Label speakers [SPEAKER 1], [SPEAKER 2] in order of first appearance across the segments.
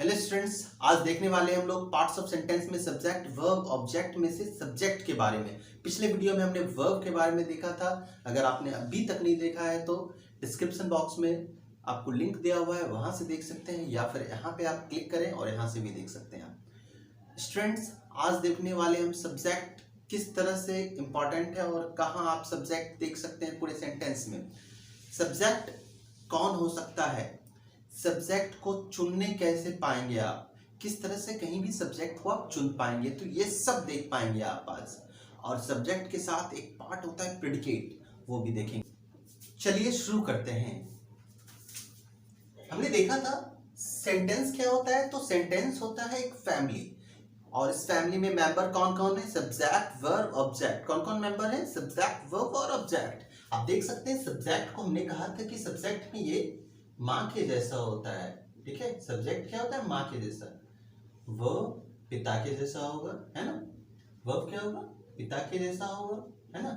[SPEAKER 1] Hello students, आज देखने वाले हैं हम लोग पार्ट्स ऑफ सेंटेंस में सब्जेक्ट, वर्ब, ऑब्जेक्ट में से सब्जेक्ट के बारे में। पिछले वीडियो में हमने वर्ब के बारे में देखा था। अगर आपने अभी तक नहीं देखा है तो डिस्क्रिप्शन बॉक्स में आपको लिंक दिया हुआ है, वहां से देख सकते हैं, या फिर यहाँ पे आप क्लिक करें और यहाँ से भी देख सकते हैं। स्टूडेंट्स, आज देखने वाले हम सब्जेक्ट किस तरह से इम्पॉर्टेंट है और कहाँ आप सब्जेक्ट देख सकते हैं पूरे सेंटेंस में। सब्जेक्ट कौन हो सकता है, सब्जेक्ट को चुनने कैसे पाएंगे आप, किस तरह से कहीं भी सब्जेक्ट को आप चुन पाएंगे, तो ये सब देख पाएंगे आप आज। और सब्जेक्ट के साथ एक पार्ट होता है प्रेडिकेट, वो भी देखेंगे। चलिए शुरू करते हैं। हमने देखा था सेंटेंस क्या होता है, तो सेंटेंस होता है एक फैमिली, और इस फैमिली में मेंबर कौन कौन है, सब्जेक्ट, वर्ब, ऑब्जेक्ट। कौन कौन मेंबर है, सब्जेक्ट, वर्ब और ऑब्जेक्ट। आप देख सकते हैं सब्जेक्ट को हमने कहा था कि सब्जेक्ट में ये माँ के जैसा होता है। ठीक है, सब्जेक्ट क्या होता है, माँ के जैसा। वो पिता के जैसा होगा, है ना। वर्ब क्या होगा, पिता के जैसा होगा, है ना।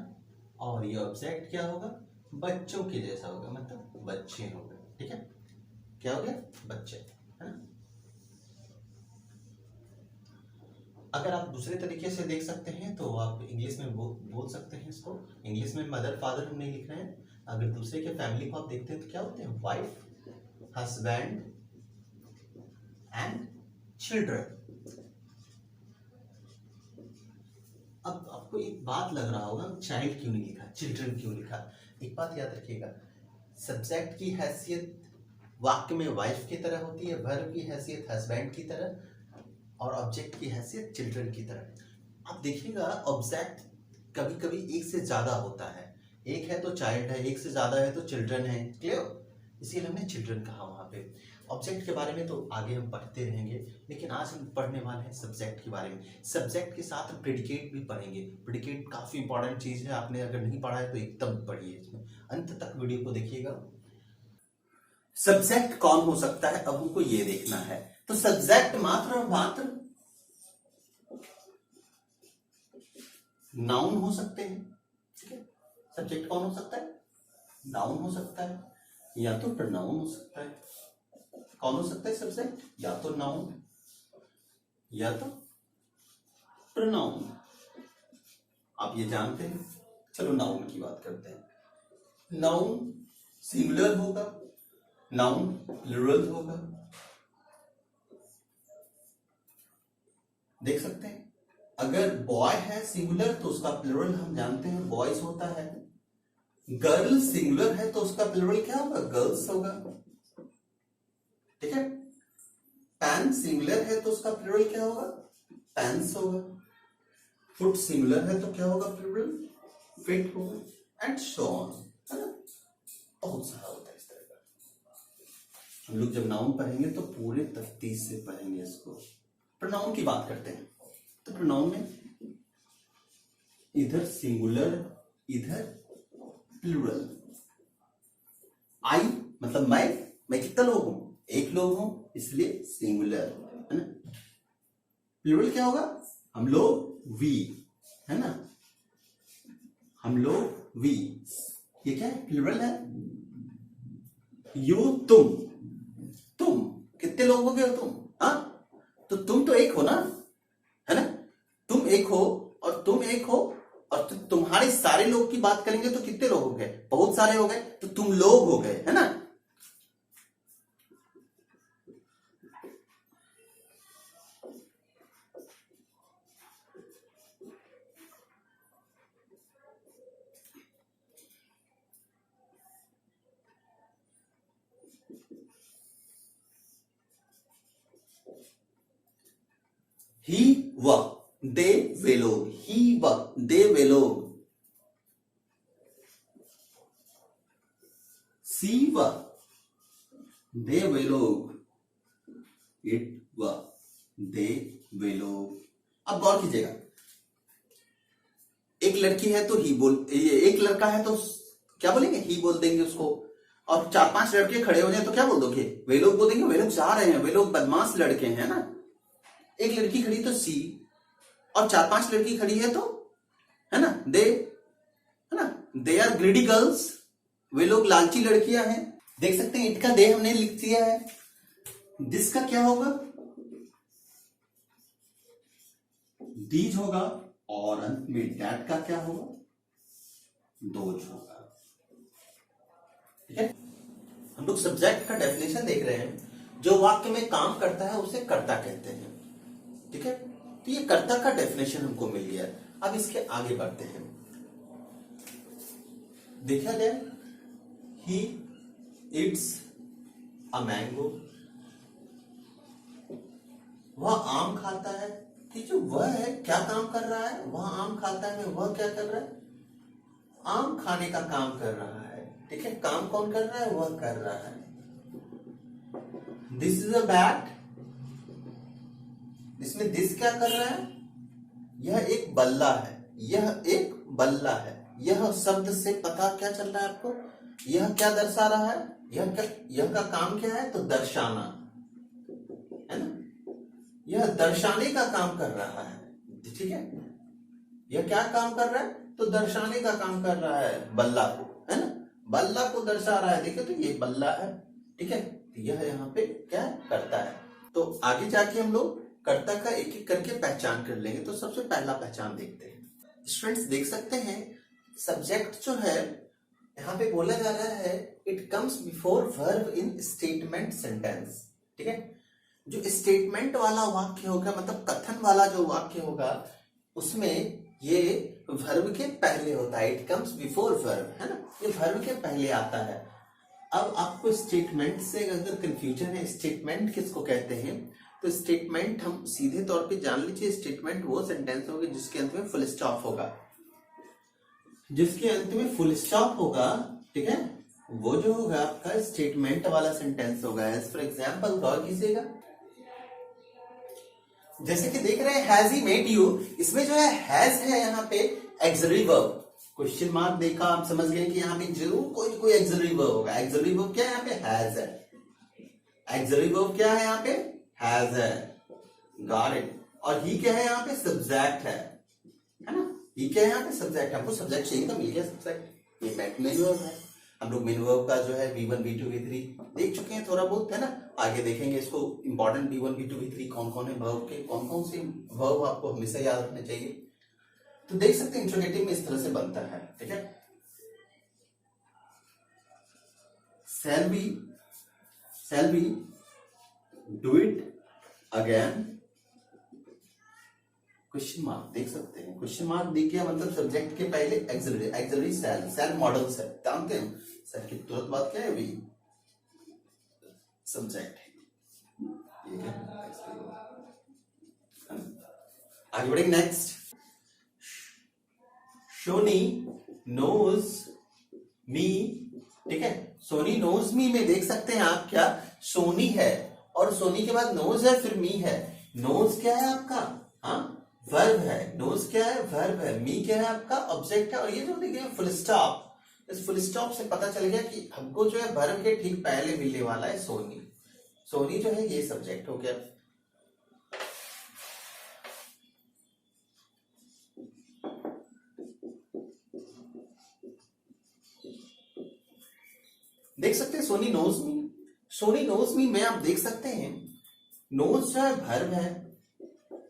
[SPEAKER 1] और ये ऑब्जेक्ट क्या होगा, बच्चों के जैसा होगा, मतलब बच्चे हो गए। ठीक है, क्या हो गया, बच्चे, है ना। अगर आप दूसरे तरीके से देख सकते हैं तो आप इंग्लिश में बोल सकते हैं इसको। इंग्लिश में मदर फादर हम नहीं लिख रहे हैं। अगर दूसरे के फैमिली को आप देखते हैं तो क्या होते हैं, वाइफ, हस्बैंड एंड चिल्ड्रन। अब आपको एक बात लग रहा होगा, चाइल्ड क्यों नहीं लिखा, चिल्ड्रन क्यों लिखा। एक बात याद रखिएगा, सब्जेक्ट की हैसियत वाक्य में वाइफ की तरह होती है, वर्ब की हैसियत हस्बैंड की तरह, और ऑब्जेक्ट की हैसियत चिल्ड्रन की तरह। आप देखिएगा ऑब्जेक्ट कभी कभी एक से ज्यादा होता है, एक है तो चाइल्ड है, एक से ज्यादा है तो चिल्ड्रन है। क्लियर, इसीलिए हमने चिल्ड्रन कहा वहां पे। ऑब्जेक्ट के बारे में तो आगे हम पढ़ते रहेंगे, लेकिन आज हम पढ़ने वाले हैं सब्जेक्ट के बारे में। सब्जेक्ट के साथ हम प्रेडिकेट भी पढ़ेंगे। प्रेडिकेट काफी इंपॉर्टेंट चीज है, आपने अगर नहीं पढ़ा है तो एकदम पढ़िए, इसमें अंत तक वीडियो को देखिएगा। सब्जेक्ट कौन हो सकता है, अब हमको ये देखना है। तो सब्जेक्ट मात्र और मात्र नाउन हो सकते हैं। ठीक है, सब्जेक्ट कौन हो सकता है, नाउन हो सकता है, या तो प्रोनाउन हो सकता है। कौन हो सकता है सब्जेक्ट, या तो नाउन या तो प्रोनाउन। आप ये जानते हैं। चलो नाउन की बात करते हैं। नाउन सिंगुलर होगा, नाउन प्लूरल होगा। देख सकते हैं, अगर बॉय है सिंगुलर तो उसका प्लूरल हम जानते हैं बॉयज होता है। गर्ल सिंगुलर है तो उसका प्लूरल क्या होगा, गर्ल्स होगा। ठीक है, पैन सिंगुलर है तो उसका प्लूरल क्या होगा, पैंस होगा। फुट सिंगुलर है तो क्या होगा, प्लूरल फिट होगा, एंड सो ऑन, है ना। बहुत सारा होता है इस तरह का। हम लोग जब नाउन पढ़ेंगे तो पूरे तफ्तीश से पढ़ेंगे इसको। प्रोनाउन की बात करते हैं, तो प्रोनाउन में इधर सिंगुलर इधर प्लूरल। आई मतलब मैं कितना लोग हूं, एक लोग हूं, इसलिए सिंगुलर, है ना। प्लूरल क्या होगा, हम लोग, वी, है ना, हम लोग, वी। ये क्या है, प्लूरल है। यू, तुम कितने लोग हो गए, तुम, हाँ, तो तुम तो एक हो ना, है ना। तुम एक हो और तुम एक हो, और तुम्हारे सारे लोग की बात करेंगे तो कितने लोग हो गए, बहुत सारे हो गए, तो तुम लोग हो गए, है ना। ही व दे वे लोग, ही व दे वे लोग। सी व दे वे लोग, इट व दे वे लोग। अब गौर कीजिएगा, एक लड़की है तो ही बोल, एक लड़का है तो क्या बोलेंगे, ही बोल देंगे उसको। और 4-5 लड़के खड़े हो जाए तो क्या बोल दोगे, वे लोग बोल देंगे, वे लोग जा रहे हैं, वे लोग बदमाश लड़के हैं ना। एक लड़की खड़ी तो सी, और 4-5 लड़की खड़ी है तो, है ना, दे, है ना, दे आर ग्रीडी गर्ल्स, वे लोग लालची लड़कियां हैं। देख सकते हैं इट का दे हमने लिख दिया है। दिस का क्या होगा, दीज होगा और अंत में डैट का क्या होगा, दोज होगा। ठीक है, हम लोग सब्जेक्ट का डेफिनेशन देख रहे हैं। जो वाक्य में काम करता है उसे कर्ता कहते हैं। ठीक है, तो ये कर्ता का डेफिनेशन हमको मिल गया। अब इसके आगे बढ़ते हैं। देखा जाए, ही इट्स अ मैंगो, वह आम खाता है। कि जो वह है क्या काम कर रहा है, वह आम खाता है, वह क्या कर रहा है, आम खाने का काम कर रहा है। ठीक है, काम कौन कर रहा है, वह कर रहा है। दिस इज अ बैट, इसमें दिस क्या कर रहा है, यह एक बल्ला है, यह एक बल्ला है। यह शब्द से पता क्या चल रहा है आपको, यह क्या दर्शा रहा है, यह का काम क्या है, तो दर्शाना है ना, यह दर्शाने का काम कर रहा है। ठीक है, यह क्या काम कर रहा है, तो दर्शाने का काम कर रहा है बल्ला को, है ना, बल्ला को दर्शा रहा है। देखिए, तो ये बल्ला है। ठीक है, यह यहाँ पे क्या करता है। तो आगे जाके हम लोग कर्ता का एक एक करके पहचान कर लेंगे। तो सबसे पहला पहचान देखते हैं। स्टूडेंट्स देख सकते हैं, सब्जेक्ट जो है यहाँ पे बोला जा रहा है, it comes before verb in statement sentence. ठीक है, जो स्टेटमेंट वाला वाक्य होगा, मतलब कथन वाला जो वाक्य होगा, उसमें ये वर्ब के पहले होता है। इट कम्स बिफोर वर्ब, है ना, ये वर्ब के पहले आता है। अब आपको स्टेटमेंट से अगर कंफ्यूजन है, स्टेटमेंट किसको कहते हैं, तो स्टेटमेंट हम सीधे तौर पे जान लीजिए, स्टेटमेंट वो सेंटेंस होगी जिसके अंत में फुल स्टॉप होगा, जिसके अंत में फुल स्टॉप होगा। ठीक है, वो जो होगा आपका स्टेटमेंट वाला सेंटेंस होगा। एज फॉर एग्जाम्पल गौर कीजिएगा, जैसे कि देख रहे हैं हैज ही मेड यू, इसमें जो है हैज है यहाँ पे एक्सिलरी वर्ब, क्वेश्चन मार्क देखा, आप समझ गए कि यहाँ पे जरूर कोई एक्सिलरी वर्ब होगा। एक्सिलरी वर्ब क्या है यहाँ पे, हैज है। एक्सिलरी वर्ब क्या है यहाँ पे, हैज है। Got it. और ही क्या है यहाँ पे, सब्जेक्ट है ना, ही क्या है यहाँ पे, सब्जेक्ट। हमको सब्जेक्ट चाहिए तो मिल गया सब्जेक्ट। ये मेन वर्ब है। हम लोग मेन वर्ब का जो है V1 V2 V3 देख चुके हैं थोड़ा बहुत, है ना। आगे देखेंगे इसको, इंपॉर्टेंट V1 V2 V3 कौन कौन है वर्ब के, कौन कौन से वर्ब आपको हमेशा याद रखने चाहिए। तो देख सकते हैं इंट्रोगेटिव में इस तरह से बनता है। ठीक है, shall we do it again, question mark देख सकते हैं। क्वेश्चन मार्क देखिए, मतलब सब्जेक्ट के पहले एक्सिलरी सेल मॉडल से जानते हैं, सेल की तुरंत बात क्या है, वी सब्जेक्ट है। आगे बढ़ेंगे नेक्स्ट। सोनी नोज मी। ठीक है, सोनी नोज मी में देख सकते हैं आप, क्या सोनी है और सोनी के बाद नोज है, फिर मी है। नोज क्या है आपका, हाँ वर्ब है। नोज क्या है, वर्ब है। मी क्या है आपका, ऑब्जेक्ट है। और ये जो देखिए फुल स्टॉप, इस फुल स्टॉप से पता चल गया कि हमको जो है वर्ब के ठीक पहले मिलने वाला है सोनी। सोनी जो है ये सब्जेक्ट हो गया। देख सकते हैं Sony knows me, Sony knows me में आप देख सकते हैं नोज जो है वर्ब है।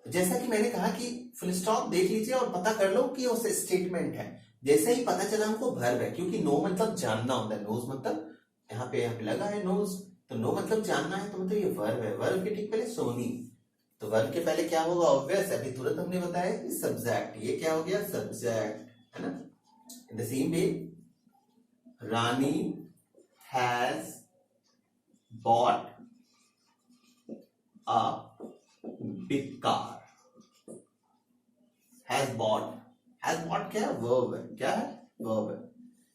[SPEAKER 1] जैसा कि मैंने कहा कि फुल स्टॉप देख लीजिए और पता कर लो कि उस स्टेटमेंट है। जैसे ही पता चला हमको वर्ब है, क्योंकि नो मतलब जानना होता है, नोज मतलब यहाँ पे लगा है नोज, तो नो मतलब जानना है, तो मतलब ये वर्ब है। वर्ब के ठीक पहले सोनी, तो वर्ब के पहले क्या होगा, ऑब्वियस, अभी तुरंत हमने बताया कि सब्जेक्ट। ये क्या हो गया, सब्जेक्ट, है ना। In the same way Rani has bought a big car. Has bot क्या है, वर्ब है। क्या है, वर्ब है।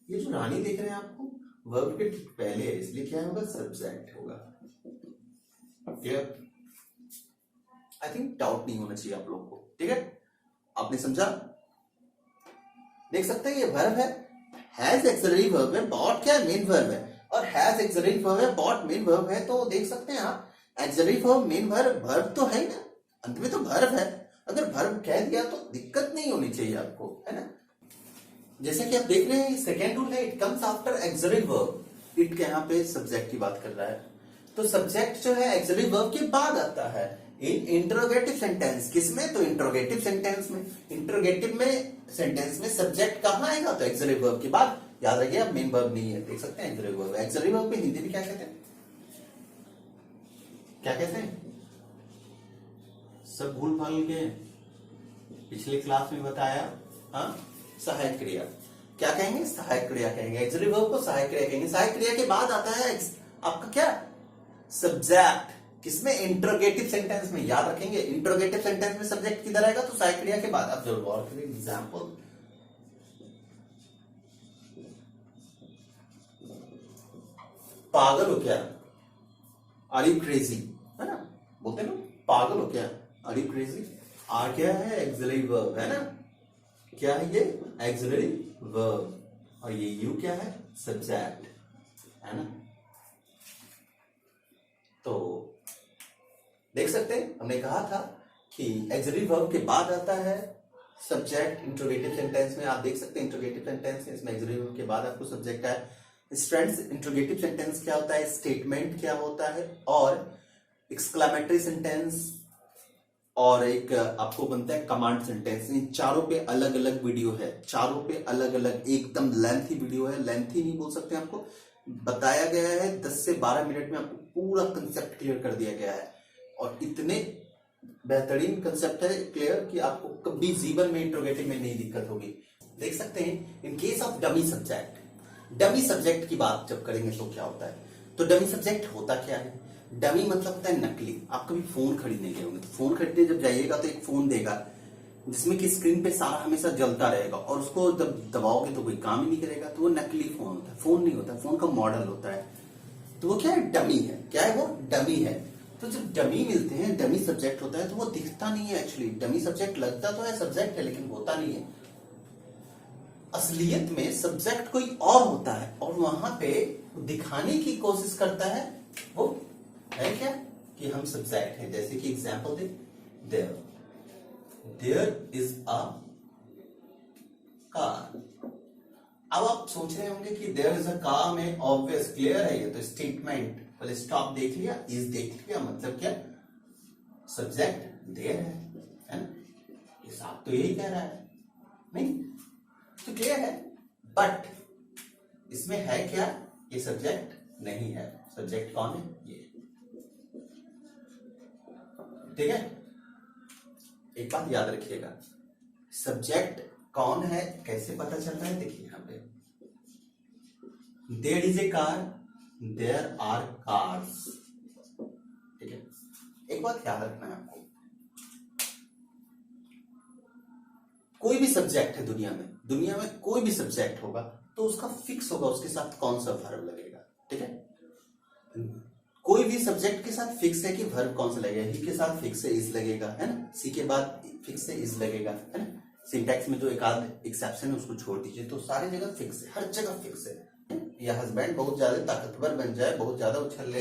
[SPEAKER 1] ये जो रानी देख रहे हैं आपको, वर्ब के ठीक पहले है, इसलिए क्या होगा, सब्जेक्ट होगा। क्लियर, आई थिंक डाउट नहीं होना चाहिए आप लोग को। ठीक है, आपने समझा। देख सकते हैं ये वर्ब है, हैज एक्सिलरी वर्ब है, बॉट क्या है, मेन वर्ब है। और हैज एक्सिलरी वर्ब है, बॉट मेन वर्ब है। तो देख सकते हैं आप, axillary verb main verb, verb तो है ना, अंत में तो वर्ब है। अगर वर्ब कह दिया तो दिक्कत नहीं होनी चाहिए आपको, है ना। जैसे कि आप देख रहे हैं सेकेंड रूल है, it comes after axillary verb. It के यहाँ पे सब्जेक्ट की बात कर रहा है, तो सब्जेक्ट जो है एक्सिलरी वर्ब के बाद आता है। इन इंटरोगेटिव सेंटेंस, किसमें? तो इंटरोगेटिव सेंटेंस में। इंटरोगेटिव में सेंटेंस में सब्जेक्ट कहाँ आएगा? तो एक्सिलरी वर्ब के बाद। याद रखिए, अब मेन वर्ब नहीं है, देख सकते हैं एक्सिलरी वर्ब। एक्सिलरी वर्ब को हिंदी में क्या कहते हैं? क्या कहते हैं? सब भूल भाल गए, पिछले क्लास में बताया। हाँ, सहायक क्रिया। क्या कहेंगे? सहायक क्रिया कहेंगे। एक्सिलरी वर्ब को सहायक क्रिया कहेंगे। सहायक क्रिया के बाद आता है आपका क्या? सब्जेक्ट। किसमें? इंटरोगेटिव सेंटेंस में। याद रखेंगे, इंटरोगेटिव सेंटेंस में सब्जेक्ट किधर आएगा? तो सहायक क्रिया के बाद। अब जरूर गौर करें, एग्जाम्पल। पागल हो क्या? Are you crazy? है ना, बोलते हैं ना, पागल हो क्या? Are you crazy? आर क्या है? एक्सिलरी वर्ब है ना। क्या है ये? Axillary verb. और ये यू क्या है? सब्जेक्ट है ना। तो देख सकते हैं, हमने कहा था कि एक्सिलरी वर्ब के बाद आता है सब्जेक्ट। इंट्रोगेटिव सेंटेंस में आप देख सकते हैं, इंट्रोगेटिव सेंटेंस इसमें एक्सिलरी वर्ब के बाद आपको सब्जेक्ट है। स्टूडेंट्स, इंट्रोगेटिव सेंटेंस क्या होता है? स्टेटमेंट क्या होता है? और एक्सक्लेमेटरी सेंटेंस और एक आपको बनता है कमांड सेंटेंस। इन चारों पे अलग अलग वीडियो है, चारों पे अलग अलग एकदम लेंथी वीडियो है। लेंथी नहीं बोल सकते, आपको बताया गया है 10 से 12 मिनट में आपको पूरा कंसेप्ट क्लियर कर दिया गया है। और इतने बेहतरीन कंसेप्ट है क्लियर कि आपको कभी जीवन में इंट्रोगेटिव में नहीं दिक्कत होगी। देख सकते हैं, in case of dummy subject, dummy subject की बात जब करेंगे तो क्या होता है? तो डमी सब्जेक्ट होता क्या है? डमी मतलब होता है नकली। आप कभी फोन खरीदने गए होंगे, तो फोन खरीदने जब जाइएगा तो एक फोन देगा जिसमें कि स्क्रीन पे सारा हमेशा जलता रहेगा, और उसको जब दबाओगे तो कोई काम ही नहीं करेगा। तो वो नकली फोन होता है, फोन नहीं होता, फोन का मॉडल होता है। तो वो क्या है? डमी है। क्या है वो? डमी है। तो जब डमी मिलते हैं, डमी सब्जेक्ट होता है, तो वो दिखता नहीं है एक्चुअली। डमी सब्जेक्ट लगता तो है सब्जेक्ट है, लेकिन होता नहीं है। असलियत में सब्जेक्ट कोई और होता है, और वहां पे दिखाने की कोशिश करता है। वो है क्या? कि हम सब्जेक्ट हैं। जैसे कि एग्जांपल दे, देयर इज अ कार। अब आप सोच रहे होंगे कि देयर इज अ कार में ऑब्वियस क्लियर है, ये तो स्टेटमेंट। पहले स्टॉप देख लिया, इज देख लिया, मतलब क्या? सब्जेक्ट देयर है ना। ये साहब तो यही कह रहा है, नहीं तो क्लियर है। बट इसमें है क्या? ये सब्जेक्ट नहीं है। सब्जेक्ट कौन है? ये। ठीक है, एक बात याद रखिएगा, सब्जेक्ट कौन है कैसे पता चलता है? देखिए यहां पे, there is a car, there are cars. ठीक है, एक बात याद रखना है आपको, कोई भी सब्जेक्ट है दुनिया में कोई भी सब्जेक्ट होगा तो उसका फिक्स होगा, उसके साथ कौन सा वर्ब लगेगा। ठीक है, कोई भी सब्जेक्ट के साथ फिक्स है कि वर्ब कौन सा लगेगा। ही के साथ फिक्स है इज लगेगा, है ना। सी के बाद फिक्स है इज लगेगा, है ना। सिंटैक्स में जो एक आध एक्सेप्शन है उसको छोड़ दीजिए, तो सारी जगह फिक्स है, हर जगह फिक्स है। या हस्बैंड बहुत ज्यादा ताकतवर बन जाए, बहुत ज्यादा उछल ले,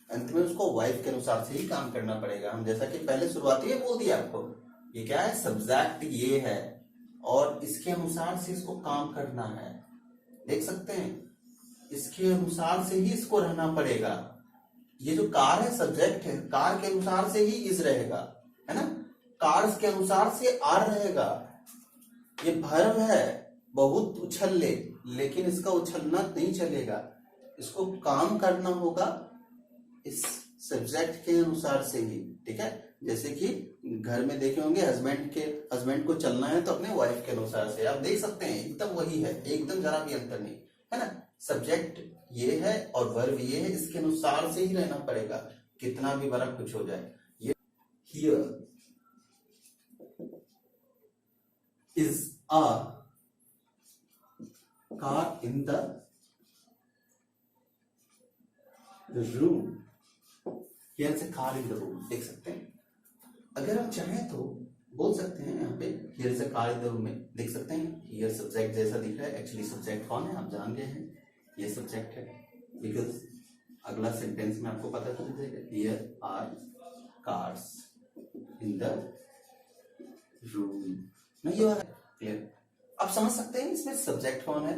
[SPEAKER 1] अंत में उसको वाइफ के अनुसार से ही काम करना पड़ेगा। हम जैसा कि पहले शुरुआती में बोल दिया आपको, ये क्या है? सब्जेक्ट ये है, और इसके अनुसार से इसको काम करना है। देख सकते हैं, इसके अनुसार से ही इसको रहना पड़ेगा। ये जो कार है सब्जेक्ट है, कार के अनुसार से ही इज रहेगा, है ना। कार्स के अनुसार से आर रहेगा। ये वर्ब है, बहुत उछल ले, लेकिन इसका उछलना नहीं चलेगा, इसको काम करना होगा इस सब्जेक्ट के अनुसार से ही। ठीक है, जैसे कि घर में देखे होंगे, हस्बैंड को चलना है तो अपने वाइफ के अनुसार से। आप देख सकते हैं एकदम वही है, एकदम जरा भी अंतर नहीं, है ना। सब्जेक्ट ये है और वर्ब ये है, इसके अनुसार से ही रहना पड़ेगा, कितना भी बड़ा कुछ हो जाए। ये here is a car in the room, here is a car in the room. देख सकते हैं, अगर हम चाहें तो बोल सकते हैं यहाँ पे here is a car in the room में। देख सकते हैं हियर सब्जेक्ट जैसा दिख रहा है, एक्चुअली सब्जेक्ट कौन है आप जान गए हैं, ये सब्जेक्ट है। बिकॉज अगला सेंटेंस में आपको पता चल जाएगा, here are cars in the room. नहीं ये क्लियर, आप समझ सकते हैं इसमें सब्जेक्ट कौन है।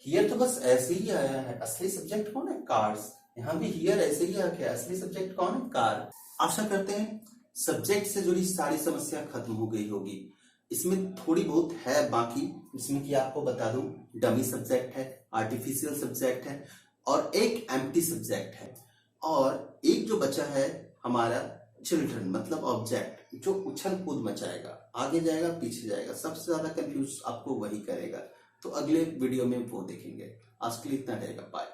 [SPEAKER 1] हियर तो बस ऐसे ही आया है, असली सब्जेक्ट कौन है? कार्स। यहाँ भी हियर ऐसे ही आ गया, असली सब्जेक्ट कौन है? कार। आशा करते हैं सब्जेक्ट से जुड़ी सारी समस्या खत्म हो गई होगी। इसमें थोड़ी बहुत है बाकी, जिसमें कि आपको बता दूं, डमी सब्जेक्ट है, आर्टिफिशियल सब्जेक्ट है और एक एम्प्टी सब्जेक्ट है, और एक जो बचा है हमारा चिल्ड्रन मतलब ऑब्जेक्ट, जो उछल कूद मचाएगा, आगे जाएगा पीछे जाएगा, सबसे ज्यादा कंफ्यूज आपको वही करेगा। तो अगले वीडियो में वो देखेंगे। आज के लिए इतना रहेगा, बाय।